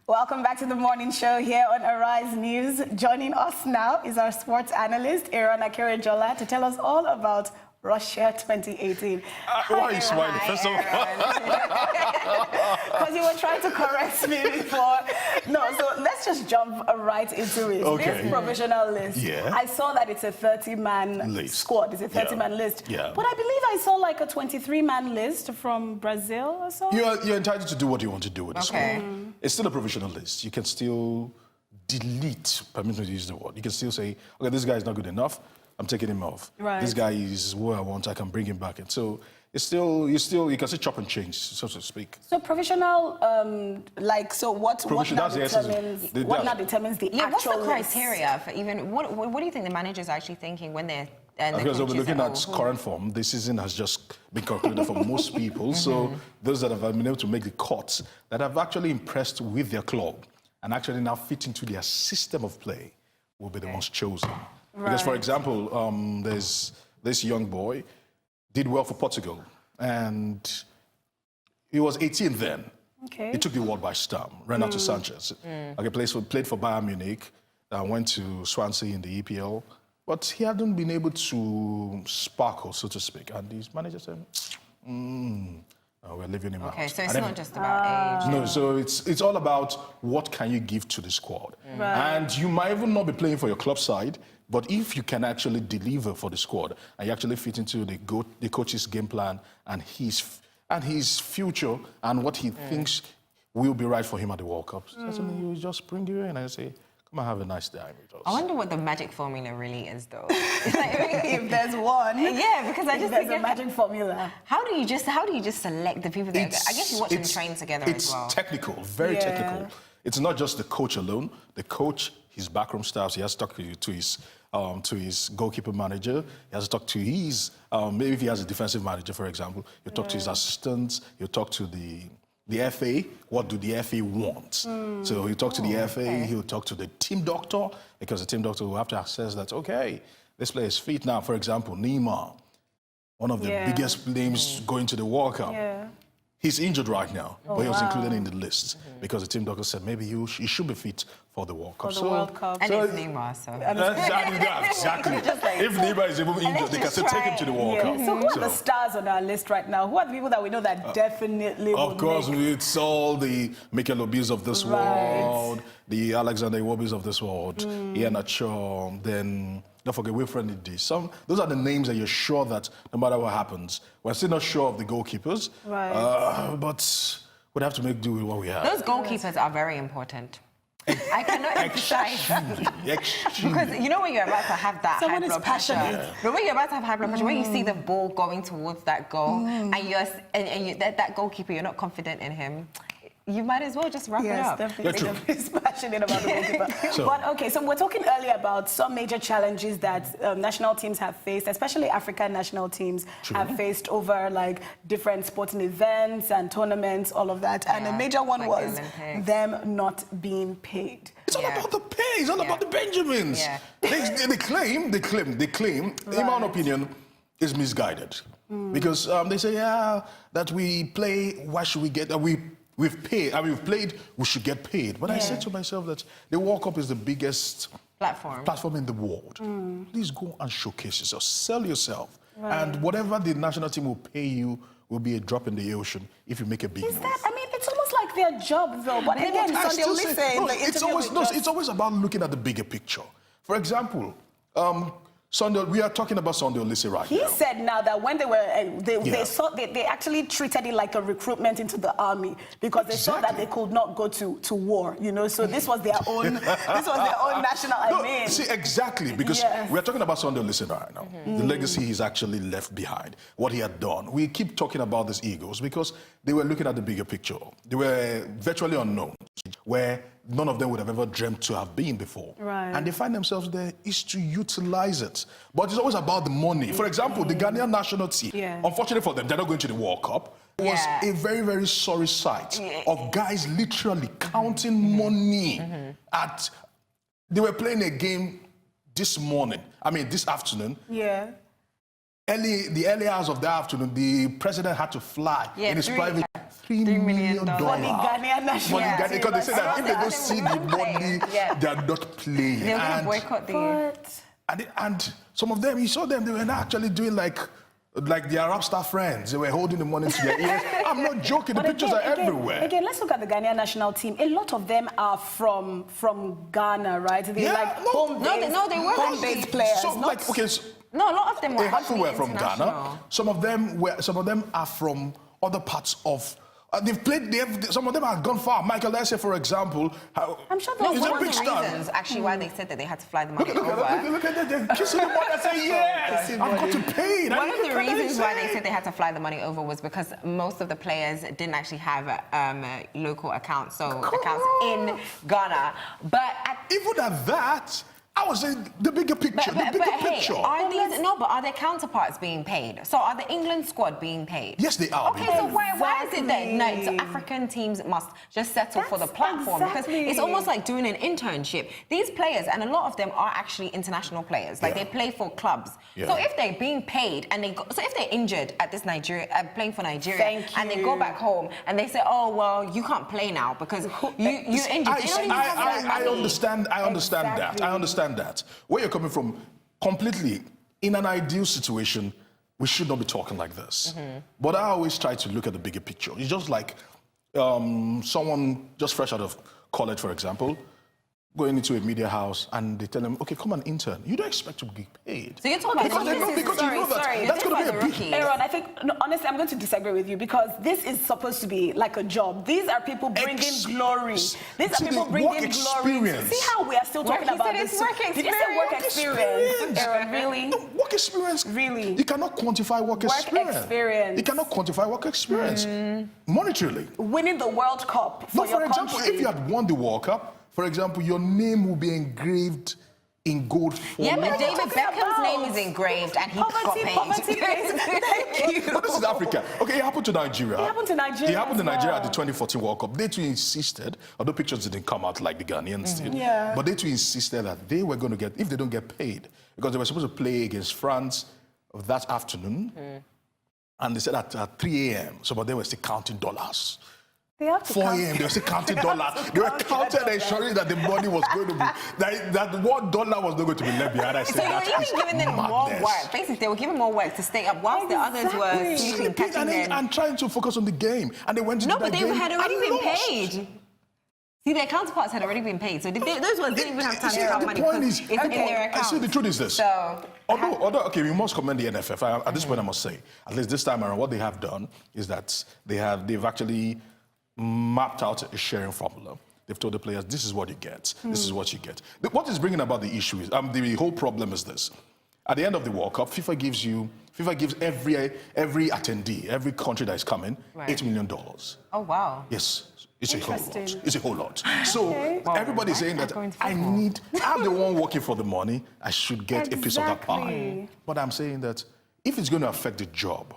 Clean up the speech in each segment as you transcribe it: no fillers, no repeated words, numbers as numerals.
Welcome back to the morning show here on Arise News. Joining us now is our sports analyst, Aron Akerejola, to tell us all about Russia 2018. Why are you smiling, first of all? Because you were trying to correct me before. No, so let's just jump right into it. Okay. This provisional list, I saw that it's a 30-man squad. It's a 30-man list. Yeah. But I believe I saw like a 23-man list from Brazil or so. You're entitled to do what you want to do with the squad. It's still a provisional list. You can still delete, permit me to use the word. You can still say, okay, this guy is not good enough. I'm taking him off. Right. This guy is who I want. I can bring him back in. So it's still, you can say chop and change, so to speak. So provisional, what now determins the actual what's the list? criteria for even, what do you think the manager's actually thinking when they're because we're looking at current form, this season has just been concluded for most people. So those that have been able to make the cuts, that have actually impressed with their club and actually now fit into their system of play, will be the ones chosen. Right. Because, for example, there's this young boy, did well for Portugal, and he was 18 then. Okay. He took the world by storm, Renato Sanchez. Okay, played for Bayern Munich, went to Swansea in the EPL, but he hadn't been able to sparkle, so to speak. And his manager said, we're leaving him out. Okay, so it's not just about age. No, so it's all about what can you give to the squad. Right. And you might even not be playing for your club side, but if you can actually deliver for the squad and you actually fit into the coach's game plan and his future and what he thinks will be right for him at the World Cup, certainly you just bring you in and say, come and have a nice time with us. I wonder what the magic formula really is, though. If there's one. Yeah, because I just think there's a magic formula. How do you just select the people that I guess you watch them train together as well. It's technical, very technical. It's not just the coach alone. The coach, his backroom staff, he has to talk to his goalkeeper manager. He has to talk to his, maybe if he has a defensive manager, for example, he'll talk to his assistants, he'll talk to the FA, what do the FA want? So he'll talk to the FA, he'll talk to the team doctor, because the team doctor will have to assess that, okay, this player is fit now. For example, Neymar, one of the biggest names going to the World Cup. He's injured right now, but he was included in the list because the team doctor said maybe he should be fit for the World Cup. For the World Cup. And it's Neymar, so. Exactly. If Neymar is even injured, they can still take him to the World Cup. So who are the stars on our list right now? Who are the people that we know that definitely Of course, it's all the Mikel Obis of this world, the Alexander Iwobis of this world, Ian Achor, then... Don't forget, Wilfred Ndidi. Those are the names that you're sure that no matter what happens, we're still not sure of the goalkeepers, but we'd have to make do with what we have. Those goalkeepers are very important. I cannot emphasize because you know when you're about to have that high blood pressure. But when you're about to have high blood pressure, when you see the ball going towards that goal and that goalkeeper, you're not confident in him. You might as well just wrap it up. Yes, definitely. He's passionate about the goalkeeper. But okay, so we're talking earlier about some major challenges that national teams have faced, especially African national teams have faced over like different sporting events and tournaments, all of that. And a major one was them not being paid. It's all about the pay. It's all about the Benjamins. They claim, in my own opinion, is misguided. Because they say, that we play, why should we get... We've played, we should get paid. But I said to myself that the World Cup is the biggest platform in the world. Please go and showcase yourself, sell yourself. And whatever the national team will pay you will be a drop in the ocean if you make a big move. I mean, it's almost like their job, though. But again, it's always about looking at the bigger picture. For example, we are talking about Sunday Olise right now. He said now that when they were, they actually treated it like a recruitment into the army because they saw that they could not go to war, you know. So this was their own, national. See, exactly, because we are talking about Sunday Olise right now. The legacy he's actually left behind, what he had done. We keep talking about these egos because they were looking at the bigger picture. They were virtually unknown, where none of them would have ever dreamt to have been before. And they find themselves there is to utilize it. But it's always about the money. For example, the Ghanaian national team, unfortunately for them, they're not going to the World Cup. It was a very, very sorry sight of guys literally counting money they were playing a game this afternoon. The early hours of the afternoon, the president had to fly in his private jet $3 million. For the Ghanaian national team. Because they say that if they don't see the money, they are not playing. They're going to boycott the... And some of them, you saw them, they were not actually doing like the Arab Star friends. They were holding the money to their ears. I'm not joking. The pictures are everywhere. Again, let's look at the Ghanaian national team. A lot of them are from Ghana, right? They home-based players. So, no, a lot of them were handful were from Ghana. Some of them are from other parts of. Some of them have gone far. Michael Essien, for example. I'm sure one of the reasons, actually, why they said that they had to fly the money over. Look at that. Kissing the money. I say, yes, I've got to pay. One of the reasons why they said they had to fly the money over was because most of the players didn't actually have local accounts, accounts in Ghana. But even at that, I was saying the bigger picture. Picture. Are their counterparts being paid? So are the England squad being paid? Yes, they are. Okay, so why is it that so African teams must just settle for the platform? Because it's almost like doing an internship. These players, and a lot of them are actually international players. Like they play for clubs. Yeah. So if they're being paid and if they're injured at this playing for Nigeria, and they go back home and they say, oh well, you can't play now because you're injured. I understand that. Where you're coming from, completely, in an ideal situation, we should not be talking like this. But I always try to look at the bigger picture. It's just like someone just fresh out of college, for example, going into a media house and they tell them, okay, come and intern. You don't expect to be paid. So you're talking about that's going to be a big... Aaron, I think, honestly, I'm going to disagree with you because this is supposed to be like a job. These are people bringing glory. These are people bringing glory. See how we are still talking about this? Did you say work experience? Aaron, really? No, work experience. Really? You cannot quantify work experience. You cannot quantify work experience. Monetarily. Winning the World Cup for your country. For example, if you had won the World Cup, for example, your name will be engraved in gold for life. But David Beckham's name is engraved and he got paid. Thank you. But this is Africa. Okay, it happened to Nigeria. It happened to Nigeria at the 2014 World Cup. They too insisted, although pictures didn't come out like the Ghanaians did, but they too insisted that they were going to get, if they don't get paid, because they were supposed to play against France that afternoon, and they said at 3 a.m., some of them were still counting dollars. 4 a.m. they were still counting dollars. They were counting, ensuring that the money was going to be that $1 was not going to be left behind. I said, so you were even giving them more work. Basically, they were giving more work to stay up whilst the others were sleeping, catching them. And trying to focus on the game. And they went into that game. No, but they had already been paid. See, their counterparts had already been paid, so those ones didn't even have time to get money because it's in their account. See, the truth is this. So, although, okay, we must commend the NFF. At this point, I must say, at least this time around, what they have done is that they've actually mapped out a sharing formula. They've told the players, this is what you get. This is what you get. What is bringing about the issue is, the whole problem is this. At the end of the World Cup, FIFA gives every attendee, every country that is coming, $8 million. Oh, wow. Yes. It's a whole lot. It's a whole lot. So everybody's saying that I'm the one working for the money. I should get a piece of that pie. But I'm saying that if it's going to affect the job,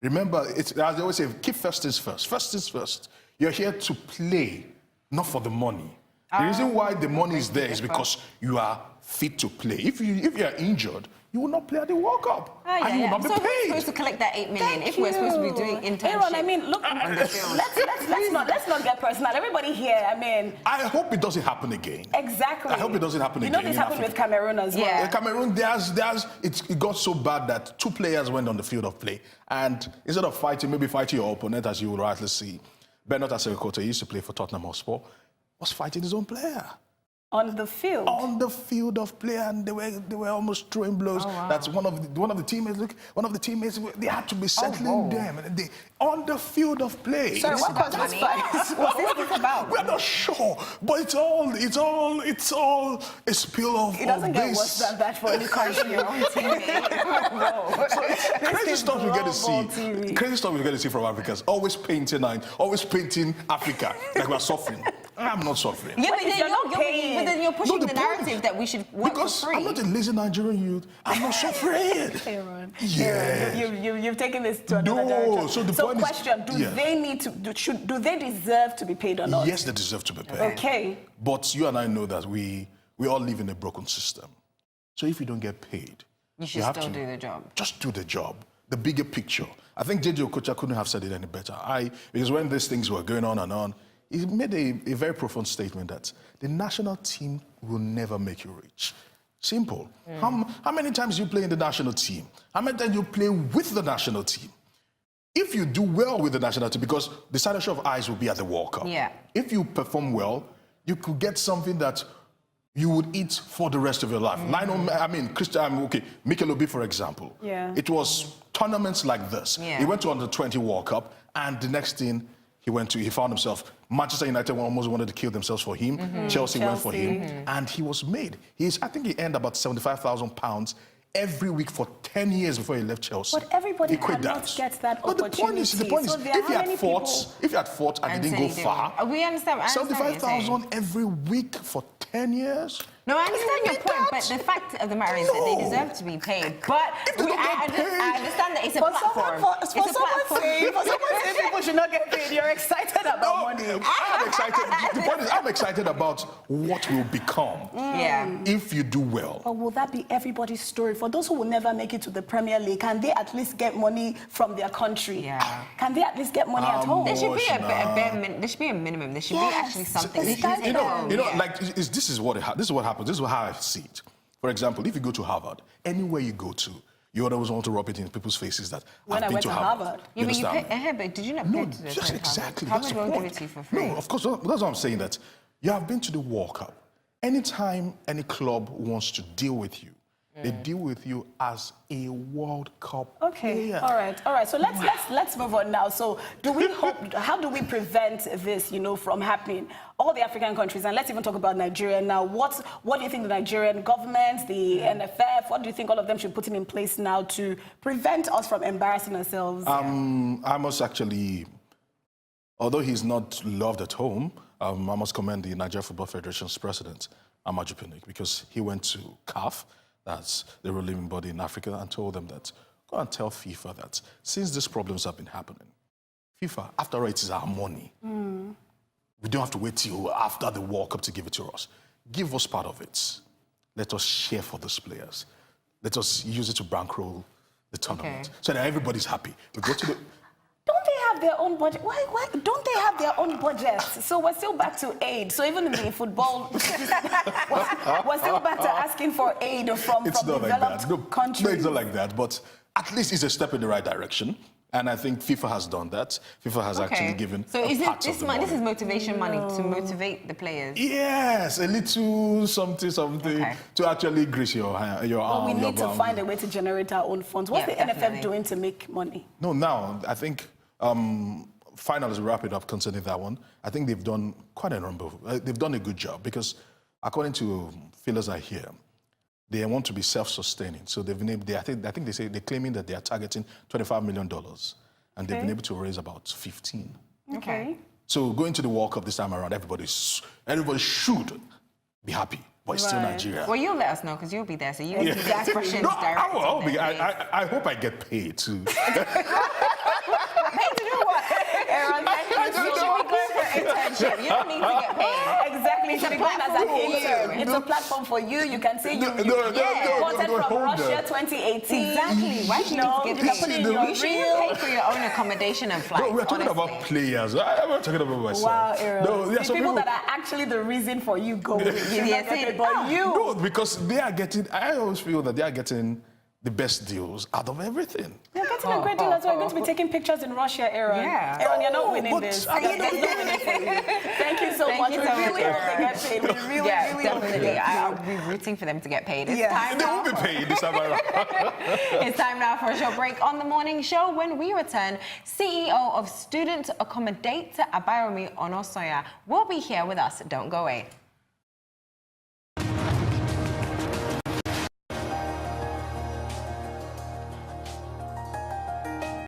remember, as they always say, keep first things first. First things first. You're here to play, not for the money. The reason why the money is there is because you are fit to play. If you are injured, you will not play at the World Cup. And you will not be paid. We're supposed to collect that $8 million if we're supposed to be doing internship. Aaron, I mean, look, let's not get personal. Everybody here, I mean... I hope it doesn't happen again. Exactly. I hope it doesn't happen again. You know this happened with Cameroon as well. Yeah, Cameroon, it got so bad that 2 players went on the field of play. And instead of fighting your opponent, as you would rightly see, Bernard Aserekota used to play for Tottenham Hotspur, was fighting his own player. On the field? On the field of play, and they were almost throwing blows. Oh, wow. That's one of the teammates, they had to be settling them. And on the field of play. So what caused this fight? What's this about? We're not sure, but it's all a spill of. It doesn't get worse than that for any country. Crazy stuff we get to see. Crazy stuff we get to see from Africans. Always painting Africa like we're suffering. I'm not suffering. Yeah, but then you're pushing the narrative that we should work for free. I'm not a lazy Nigerian youth. I'm not suffering. Aaron, yeah. You've taken this to another direction. So the point question, do they deserve to be paid or not? Yes, they deserve to be paid. Okay. But you and I know that we all live in a broken system. So if you don't get paid, you should still do the job. Just do the job. the bigger picture. I think J.J. Okocha couldn't have said it any better. Because when these things were going on, he made a very profound statement that the national team will never make you rich. Simple. How many times you play in the national team? How many times you play with the national team? If you do well with the national team, because the side of eyes will be at the World Cup. Yeah. If you perform well, you could get something that you would eat for the rest of your life. Mikel Obi, for example. Yeah. It was tournaments like this. Yeah. He went to Under-20 World Cup, and the next thing he found himself, Manchester United almost wanted to kill themselves for him. Chelsea went for him, and he was made. I think he earned about £75,000 every week for 10 years before he left Chelsea. But everybody cannot get that opportunity. The point is, if he had fought and he didn't go far, we understand. 75,000 every week for 10 years. No, I understand your point, but the fact of the matter is that they deserve to be paid. But I understand that it's a platform. For someone saying people should not get paid, you're excited about money. I'm excited. The point is, I'm excited about what will become if you do well. But will that be everybody's story? For those who will never make it to the Premier League, can they at least get money from their country? Yeah. Can they at least get money at home? There should be there should be a minimum. There should be actually something. This is what happens. This is how I see it. For example, if you go to Harvard, anywhere you go to, you always want to rub it in people's faces that I've been to Harvard. Yeah, but did you not pay to the just exactly. Harvard won't give it to you for free. No, of course, that's what I'm saying, that you have been to the World Cup. Anytime any club wants to deal with you, they deal with you as a World Cup player. All right. So let's move on now. So how do we prevent this, from happening? All the African countries, and let's even talk about Nigeria now. What do you think the Nigerian government, the NFF, what do you think all of them should put in place now to prevent us from embarrassing ourselves? I must actually, although he's not loved at home, I must commend the Nigeria Football Federation's president, Amaju Pinnick, because he went to CAF, that's the ruling body in Africa, and told them that, go and tell FIFA that since these problems have been happening, FIFA, after all, it is our money. We don't have to wait till after the World Cup to give it to us. Give us part of it. Let us share for these players. Let us use it to bankroll the tournament so that everybody's happy. We go to the... Don't they have their own budget? Why don't they have their own budget? So we're still back to aid. So even in the football, we're still back to asking for aid from developed countries. No, it's not like that. But at least it's a step in the right direction. And I think FIFA has done that. FIFA has actually given So is part it of the money. This is motivation money to motivate the players? Yes, a little something to actually grease your arm. But we need to find a way to generate our own funds. What's the NFF doing to make money? No, now, I think, finally, to wrap it up concerning that one, I think they've done quite a number of, they've done a good job because according to feelers I hear, they want to be self-sustaining. So they've been able, I think they're claiming that they are targeting $25 million, and they've been able to raise about 15. Okay. So going to the World Cup this time around, everybody should be happy, but it's still Nigeria. Well, you'll let us know because you'll be there, so you can get expressions directly. I hope I get paid too. Paid to do what? Aaron, you should be going for an internship. You don't need to get paid. Exactly. It's a platform as an intern. It's a platform for you. You can say you imported from Russia 2018. Exactly. Why should you get paid? You should pay for your own accommodation and flights. No, we're talking about players. I'm not talking about myself. Wow, Aaron. These people that are actually the reason for you going. No, because they are getting, I always feel that they are getting the best deals out of everything. They're getting a great deal. That's why we're going to be taking pictures in Russia, Aaron. Yeah. Aaron, you're not winning this. Thank you so much. We really hope they get paid. We really definitely. I'll be rooting for them to get paid. It's time now. They will be paid this time around. It's time now for a short break on the morning show. When we return, CEO of Student Accommodate, Abayomi Onosoya, will be here with us. Don't go away.